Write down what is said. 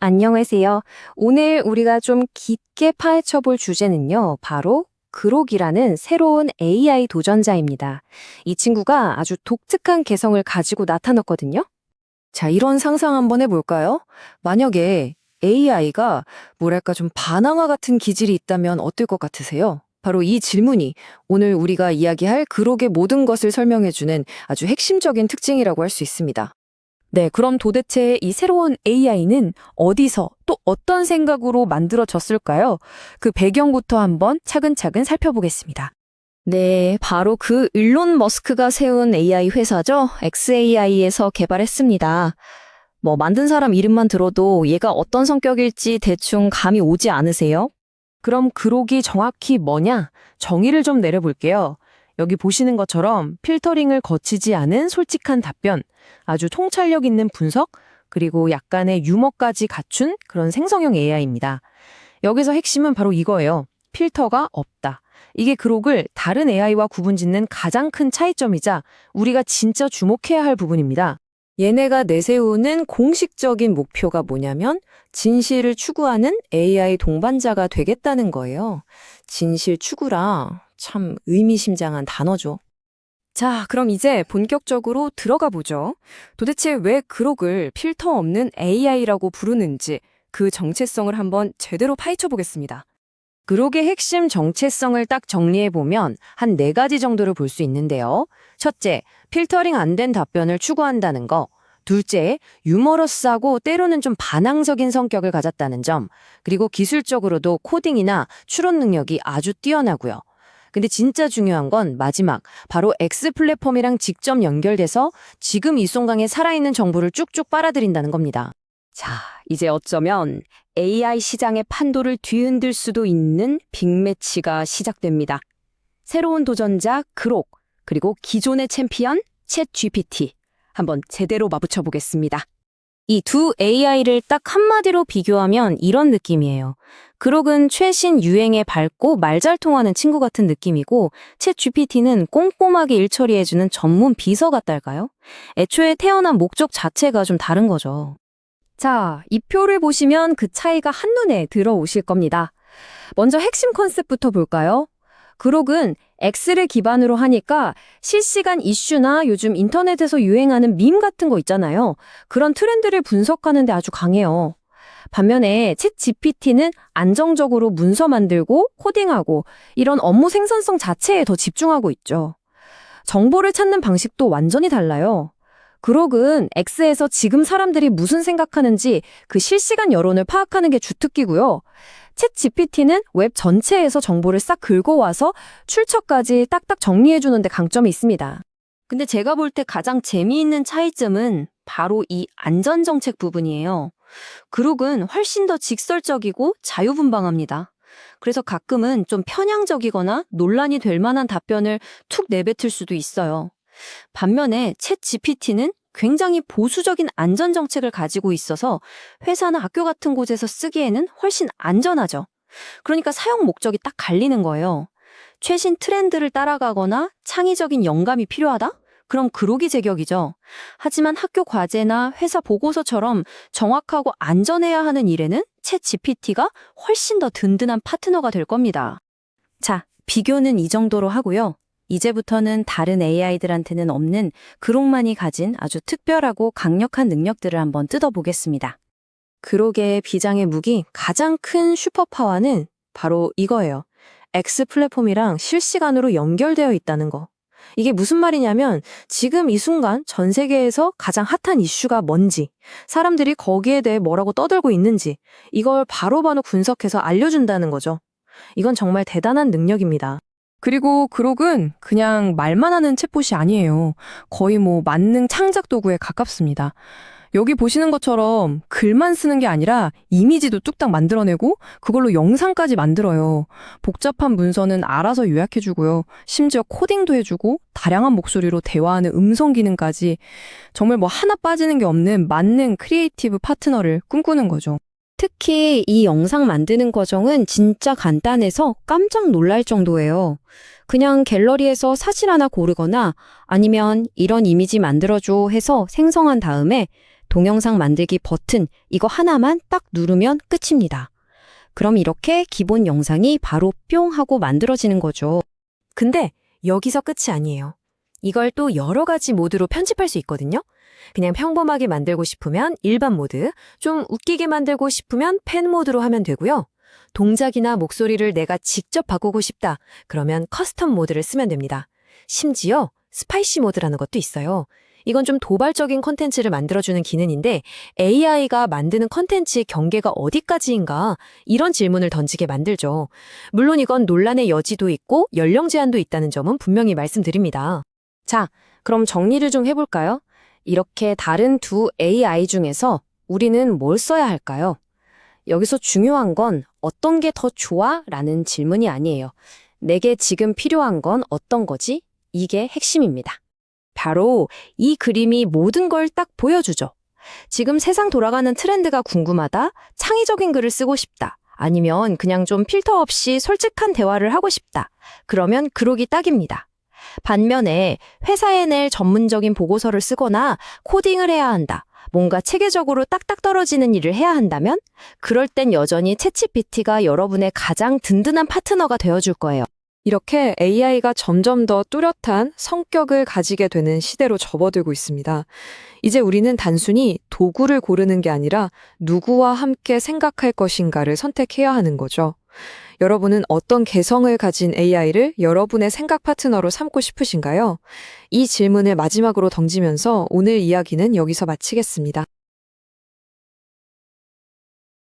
안녕하세요. 오늘 우리가 좀 깊게 파헤쳐 볼 주제는요, 바로 그록이라는 새로운 AI 도전자입니다. 이 친구가 아주 독특한 개성을 가지고 나타났거든요. 자, 이런 상상 한번 해볼까요? 만약에 AI가 뭐랄까 좀 바나나 같은 기질이 있다면 어떨 것 같으세요? 바로 이 질문이 오늘 우리가 이야기할 그록의 모든 것을 설명해주는 아주 핵심적인 특징이라고 할 수 있습니다. 네, 그럼 도대체 이 새로운 AI는 어디서 또 어떤 생각으로 만들어졌을까요? 그 배경부터 한번 차근차근 살펴보겠습니다. 네, 바로 그 일론 머스크가 세운 AI 회사죠. xAI에서 개발했습니다. 만든 사람 이름만 들어도 얘가 어떤 성격일지 대충 감이 오지 않으세요? 그럼 그록이 정확히 뭐냐? 정의를 좀 내려볼게요. 여기 보시는 것처럼 필터링을 거치지 않은 솔직한 답변, 아주 통찰력 있는 분석, 그리고 약간의 유머까지 갖춘 그런 생성형 AI입니다. 여기서 핵심은 바로 이거예요. 필터가 없다. 이게 그록을 다른 AI와 구분짓는 가장 큰 차이점이자 우리가 진짜 주목해야 할 부분입니다. 얘네가 내세우는 공식적인 목표가 뭐냐면 진실을 추구하는 AI 동반자가 되겠다는 거예요. 진실 추구라 참 의미심장한 단어죠. 자, 그럼 이제 본격적으로 들어가 보죠. 도대체 왜 그록을 필터 없는 AI라고 부르는지 그 정체성을 한번 제대로 파헤쳐 보겠습니다. 그록의 핵심 정체성을 딱 정리해보면 한 4가지 정도를 볼 수 있는데요. 첫째, 필터링 안 된 답변을 추구한다는 거. 둘째, 유머러스하고 때로는 좀 반항적인 성격을 가졌다는 점. 그리고 기술적으로도 코딩이나 추론 능력이 아주 뛰어나고요. 근데 진짜 중요한 건 마지막, 바로 X 플랫폼이랑 직접 연결돼서 지금 이 순간에 살아있는 정보를 쭉쭉 빨아들인다는 겁니다. 자, 이제 어쩌면 AI 시장의 판도를 뒤흔들 수도 있는 빅매치가 시작됩니다. 새로운 도전자 그록, 그리고 기존의 챔피언 챗 GPT. 한번 제대로 맞붙여 보겠습니다. 이 두 AI를 딱 한마디로 비교하면 이런 느낌이에요. 그록은 최신 유행에 밝고 말 잘 통하는 친구 같은 느낌이고 챗 GPT는 꼼꼼하게 일 처리해주는 전문 비서 같달까요? 애초에 태어난 목적 자체가 좀 다른 거죠. 자, 이 표를 보시면 그 차이가 한눈에 들어오실 겁니다. 먼저 핵심 컨셉부터 볼까요? 그록은 X를 기반으로 하니까 실시간 이슈나 요즘 인터넷에서 유행하는 밈 같은 거 있잖아요. 그런 트렌드를 분석하는 데 아주 강해요. 반면에 챗 GPT는 안정적으로 문서 만들고 코딩하고 이런 업무 생산성 자체에 더 집중하고 있죠. 정보를 찾는 방식도 완전히 달라요. 그록은 X에서 지금 사람들이 무슨 생각하는지 그 실시간 여론을 파악하는 게 주특기고요. 챗 GPT는 웹 전체에서 정보를 싹 긁어와서 출처까지 딱딱 정리해주는 데 강점이 있습니다. 근데 제가 볼 때 가장 재미있는 차이점은 바로 이 안전정책 부분이에요. 그록은 훨씬 더 직설적이고 자유분방합니다. 그래서 가끔은 좀 편향적이거나 논란이 될 만한 답변을 툭 내뱉을 수도 있어요. 반면에 챗 GPT는 굉장히 보수적인 안전정책을 가지고 있어서 회사나 학교 같은 곳에서 쓰기에는 훨씬 안전하죠. 그러니까 사용 목적이 딱 갈리는 거예요. 최신 트렌드를 따라가거나 창의적인 영감이 필요하다? 그럼 그록이 제격이죠. 하지만 학교 과제나 회사 보고서처럼 정확하고 안전해야 하는 일에는 챗 GPT가 훨씬 더 든든한 파트너가 될 겁니다. 자, 비교는 이 정도로 하고요. 이제부터는 다른 AI들한테는 없는 그록만이 가진 아주 특별하고 강력한 능력들을 한번 뜯어보겠습니다. 그록의 비장의 무기, 가장 큰 슈퍼파워는 바로 이거예요. X 플랫폼이랑 실시간으로 연결되어 있다는 거. 이게 무슨 말이냐면 지금 이 순간 전 세계에서 가장 핫한 이슈가 뭔지, 사람들이 거기에 대해 뭐라고 떠들고 있는지 이걸 바로바로 분석해서 알려준다는 거죠. 이건 정말 대단한 능력입니다. 그리고 그록은 그냥 말만 하는 챗봇이 아니에요. 거의 만능 창작 도구에 가깝습니다. 여기 보시는 것처럼 글만 쓰는 게 아니라 이미지도 뚝딱 만들어내고 그걸로 영상까지 만들어요. 복잡한 문서는 알아서 요약해주고요. 심지어 코딩도 해주고 다량한 목소리로 대화하는 음성 기능까지 정말 하나 빠지는 게 없는 만능 크리에이티브 파트너를 꿈꾸는 거죠. 특히 이 영상 만드는 과정은 진짜 간단해서 깜짝 놀랄 정도예요. 그냥 갤러리에서 사진 하나 고르거나 아니면 이런 이미지 만들어줘 해서 생성한 다음에 동영상 만들기 버튼 이거 하나만 딱 누르면 끝입니다. 그럼 이렇게 기본 영상이 바로 뿅 하고 만들어지는 거죠. 근데 여기서 끝이 아니에요. 이걸 또 여러 가지 모드로 편집할 수 있거든요. 그냥 평범하게 만들고 싶으면 일반 모드, 좀 웃기게 만들고 싶으면 팬 모드로 하면 되고요. 동작이나 목소리를 내가 직접 바꾸고 싶다. 그러면 커스텀 모드를 쓰면 됩니다. 심지어 스파이시 모드라는 것도 있어요. 이건 좀 도발적인 콘텐츠를 만들어주는 기능인데 AI가 만드는 콘텐츠의 경계가 어디까지인가 이런 질문을 던지게 만들죠. 물론 이건 논란의 여지도 있고 연령 제한도 있다는 점은 분명히 말씀드립니다. 자, 그럼 정리를 좀 해볼까요? 이렇게 다른 두 AI 중에서 우리는 뭘 써야 할까요? 여기서 중요한 건 어떤 게 더 좋아? 라는 질문이 아니에요. 내게 지금 필요한 건 어떤 거지? 이게 핵심입니다. 바로 이 그림이 모든 걸 딱 보여주죠. 지금 세상 돌아가는 트렌드가 궁금하다, 창의적인 글을 쓰고 싶다, 아니면 그냥 좀 필터 없이 솔직한 대화를 하고 싶다. 그러면 그러기 딱입니다. 반면에 회사에 낼 전문적인 보고서를 쓰거나 코딩을 해야 한다. 뭔가 체계적으로 딱딱 떨어지는 일을 해야 한다면 그럴 땐 여전히 챗GPT가 여러분의 가장 든든한 파트너가 되어줄 거예요. 이렇게 AI가 점점 더 뚜렷한 성격을 가지게 되는 시대로 접어들고 있습니다. 이제 우리는 단순히 도구를 고르는 게 아니라 누구와 함께 생각할 것인가를 선택해야 하는 거죠. 여러분은 어떤 개성을 가진 AI를 여러분의 생각 파트너로 삼고 싶으신가요? 이 질문을 마지막으로 던지면서 오늘 이야기는 여기서 마치겠습니다.